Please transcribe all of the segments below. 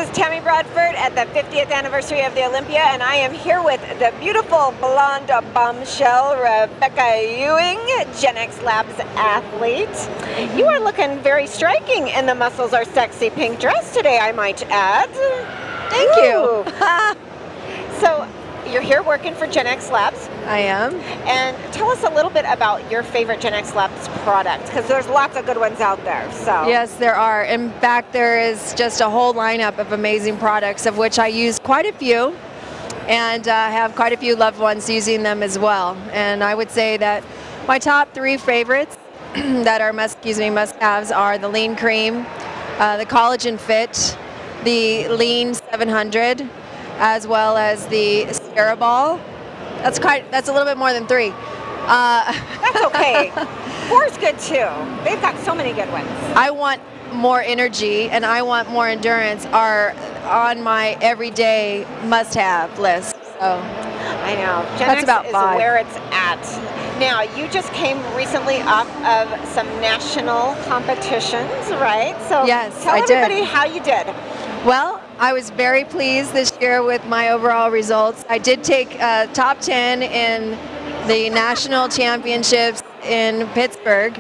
is Tammi Bradford at the 50th anniversary of the Olympia, and I am here with the beautiful blonde bombshell, Rebecca Ewing, GenXlabs athlete. You are looking very striking in the Muscles Are Sexy pink dress today, I might add. Thank you. So, you're here working for GenXlabs. I am. And tell us a little bit about your favorite GenXlabs product, because there's lots of good ones out there. So Yes, there are. In fact, there is just a whole lineup of amazing products, of which I use quite a few, and have quite a few loved ones using them as well. And I would say that my top 3 favorites that are must-haves are the Lean Cream, the Collagen Fit, the Lean 700, as well as the Ball. That's a little bit more than 3. That's okay. 4 is good too. They've got so many good ones. I want more energy and I want more endurance are on my everyday must-have list. So I know. That's about is 5. where it's at. Now, you just came recently off of some national competitions, right? So yes, tell I everybody did. how you did. Well, I was very pleased this year with my overall results. I did take top 10 in the national championships in Pittsburgh,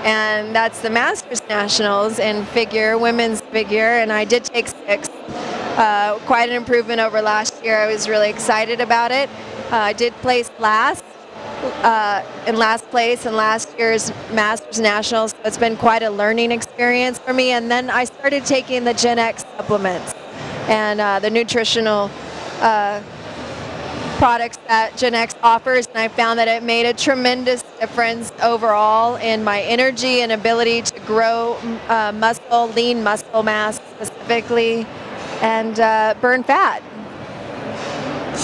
and that's the Masters Nationals in figure, women's figure, and I did take 6. Quite an improvement over last year. I was really excited about it. I did place last. In last place in last year's Masters Nationals. So it's been quite a learning experience for me. And then I started taking the GenX supplements and the nutritional products that GenX offers. And I found that it made a tremendous difference overall in my energy and ability to grow lean muscle mass specifically, and burn fat.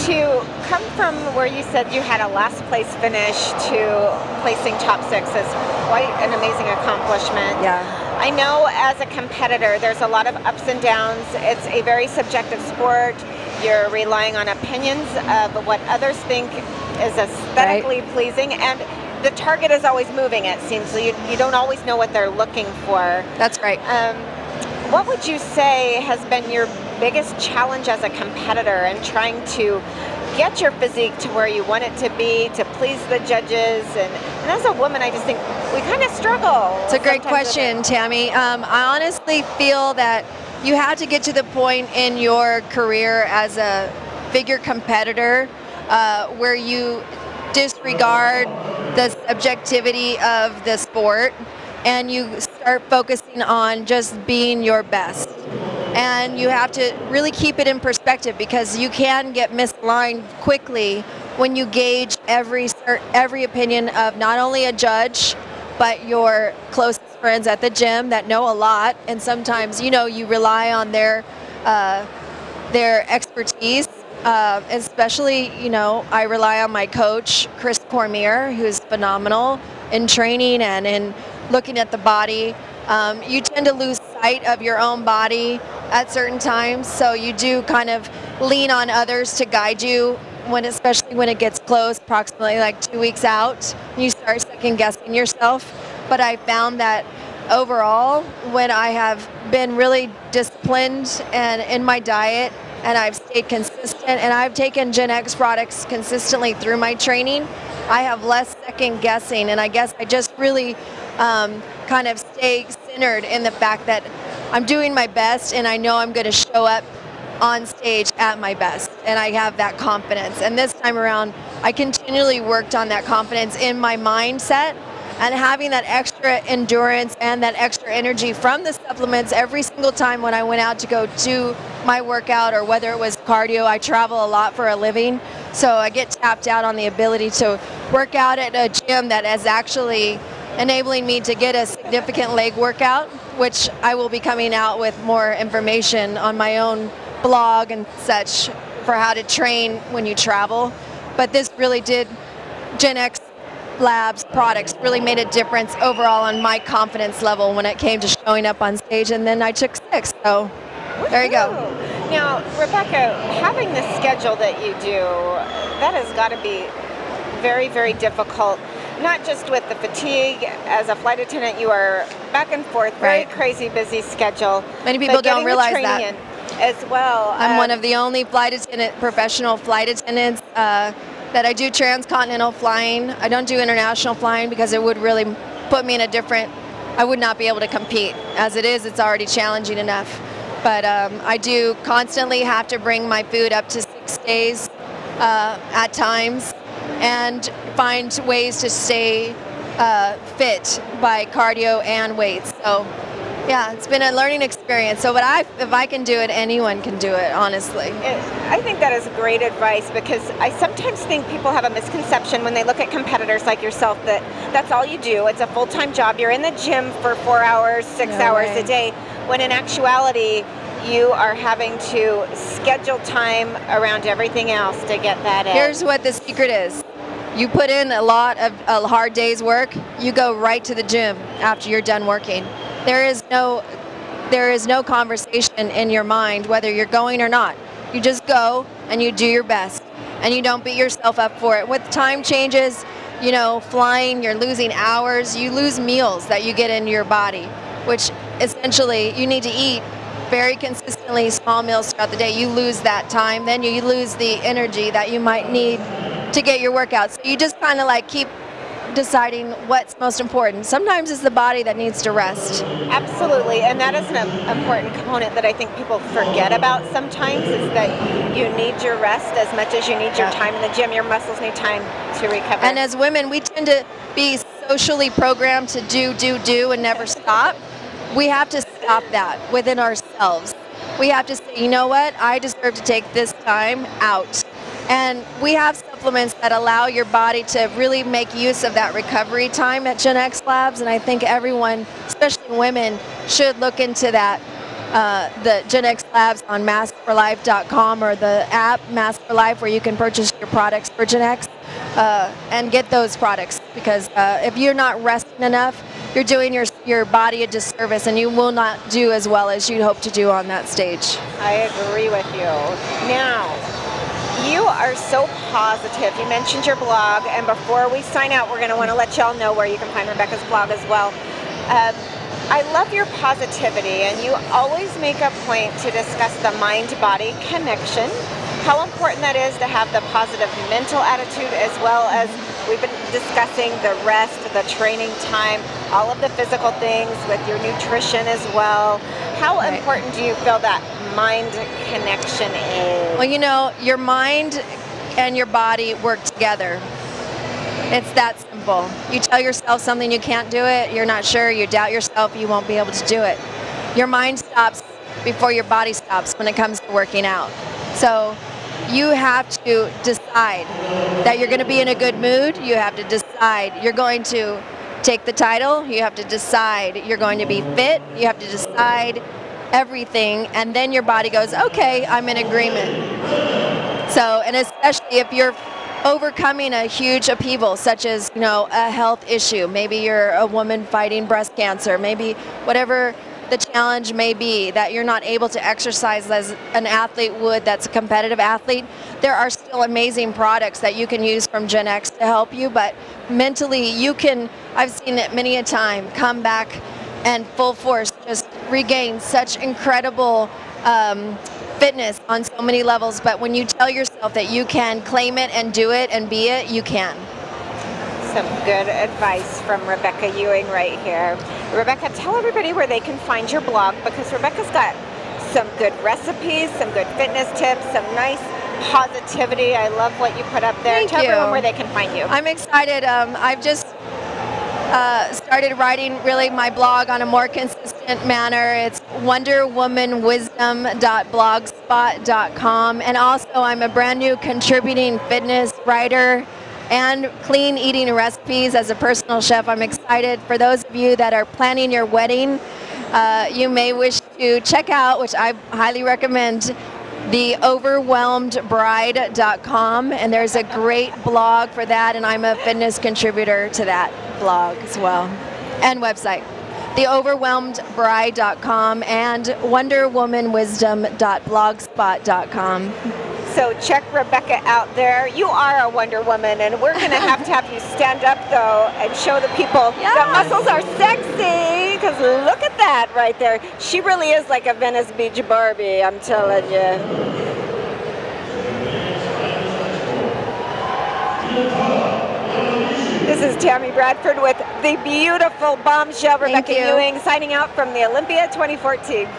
To come from where you said you had a last place finish to placing top 6 is quite an amazing accomplishment. Yeah. I know as a competitor there's a lot of ups and downs. It's a very subjective sport. You're relying on opinions of what others think is aesthetically pleasing, and the target is always moving, it seems, so you don't always know what they're looking for. That's right. What would you say has been your biggest challenge as a competitor in trying to get your physique to where you want it to be, to please the judges? And as a woman, I just think we kind of struggle. It's a great question, Tammi. I honestly feel that you have to get to the point in your career as a figure competitor where you disregard the objectivity of the sport and you start focusing on just being your best. And you have to really keep it in perspective, because you can get misaligned quickly when you gauge every opinion of not only a judge, but your closest friends at the gym that know a lot. And sometimes, you rely on their expertise. Especially, I rely on my coach, Chris Cormier, who's phenomenal in training and in looking at the body. You tend to lose sight of your own body at certain times, so you do kind of lean on others to guide you, especially when it gets close, approximately like 2 weeks out, you start second guessing yourself. But I found that overall, when I have been really disciplined and in my diet, and I've stayed consistent, and I've taken GenX products consistently through my training, I have less second guessing, and I guess I just really kind of stay centered in the fact that I'm doing my best, and I know I'm going to show up on stage at my best, and I have that confidence. And this time around, I continually worked on that confidence in my mindset, and having that extra endurance and that extra energy from the supplements every single time when I went out to go to my workout, or whether it was cardio. I travel a lot for a living, so I get tapped out on the ability to work out at a gym that is actually enabling me to get a significant leg workout, which I will be coming out with more information on my own blog and such for how to train when you travel. But this really did, GenXlabs products really made a difference overall on my confidence level when it came to showing up on stage, and then I took 6, so there you go. Now, Rebecca, having the schedule that you do, that has got to be very, very difficult. Not just with the fatigue. As a flight attendant, you are back and forth, very crazy busy schedule. Many people don't realize that. as well. I'm one of the only professional flight attendants that I do transcontinental flying. I don't do international flying because it would really put me in a different, I would not be able to compete. As it is, it's already challenging enough. But I do constantly have to bring my food up to 6 days at times and find ways to stay fit by cardio and weights. So yeah, it's been a learning experience. So if I can do it, anyone can do it, honestly. I think that is great advice, because I sometimes think people have a misconception when they look at competitors like yourself that that's all you do. It's a full-time job. You're in the gym for 4 hours, 6 hours a day, when in actuality, you are having to schedule time around everything else to get that in. Here's what the secret is. You put in a lot of a hard day's work, you go right to the gym after you're done working. There is no conversation in your mind whether you're going or not. You just go and you do your best, and you don't beat yourself up for it. With time changes, you know, flying, you're losing hours, you lose meals that you get into your body, which essentially you need to eat very consistently small meals throughout the day. You lose that time, then you lose the energy that you might need to get your workouts. So you just kind of like keep deciding what's most important. Sometimes it's the body that needs to rest. Absolutely, and that is an important component that I think people forget about sometimes, is that you need your rest as much as you need your time in the gym. Your muscles need time to recover. And as women, we tend to be socially programmed to do and never stop. We have to stop that within ourselves. We have to say, you know what, I deserve to take this time out. And we have supplements that allow your body to really make use of that recovery time at GenXlabs, and I think everyone, especially women, should look into that. The GenXlabs on maskforlife.com, or the app Mask for Life, where you can purchase your products for GenX and get those products, because if you're not resting enough, you're doing your body a disservice, and you will not do as well as you'd hope to do on that stage. I agree with you. Now, you are so positive. You mentioned your blog, and before we sign out, we're going to want to let y'all know where you can find Rebecca's blog as well. I love your positivity, and you always make a point to discuss the mind-body connection, how important that is to have the positive mental attitude, as well as we've been discussing the rest, the training time, all of the physical things with your nutrition as well. How important do you feel that mind connection is? Well, you know, your mind and your body work together. It's that simple. You tell yourself something, you can't do it, you're not sure, you doubt yourself, you won't be able to do it. Your mind stops before your body stops when it comes to working out. So you have to decide that you're going to be in a good mood. You have to decide you're going to take the title. You have to decide you're going to be fit. You have to decide everything, and then your body goes, okay, I'm in agreement. So, and especially if you're overcoming a huge upheaval, such as, you know, a health issue. Maybe you're a woman fighting breast cancer. Maybe whatever the challenge may be, that you're not able to exercise as an athlete would, that's a competitive athlete. There are still amazing products that you can use from GenX to help you, but mentally you can, I've seen it many a time, come back and full force just regain such incredible fitness on so many levels. But when you tell yourself that you can claim it and do it and be it, you can. Some good advice from Rebecca Ewing right here. Rebecca, tell everybody where they can find your blog, because Rebecca's got some good recipes, some good fitness tips, some nice positivity. I love what you put up there. Thank Tell you. everyone where they can find you. I'm excited. I've just started writing really my blog on a more consistent manner. It's wonderwomanwisdom.blogspot.com, and also I'm a brand new contributing fitness writer and clean eating recipes as a personal chef. I'm excited. For those of you that are planning your wedding, you may wish to check out, which I highly recommend, theoverwhelmedbride.com, and there's a great blog for that, and I'm a fitness contributor to that blog as well, and website, theoverwhelmedbride.com and wonderwomanwisdom.blogspot.com. So check Rebecca out there. You are a Wonder Woman, and we're going to have you stand up, though, and show the people that muscles are sexy, because look at that right there. She really is like a Venice Beach Barbie, I'm telling you. This is Tammi Bradford with the beautiful bombshell Rebecca Ewing, signing out from the Olympia 2014.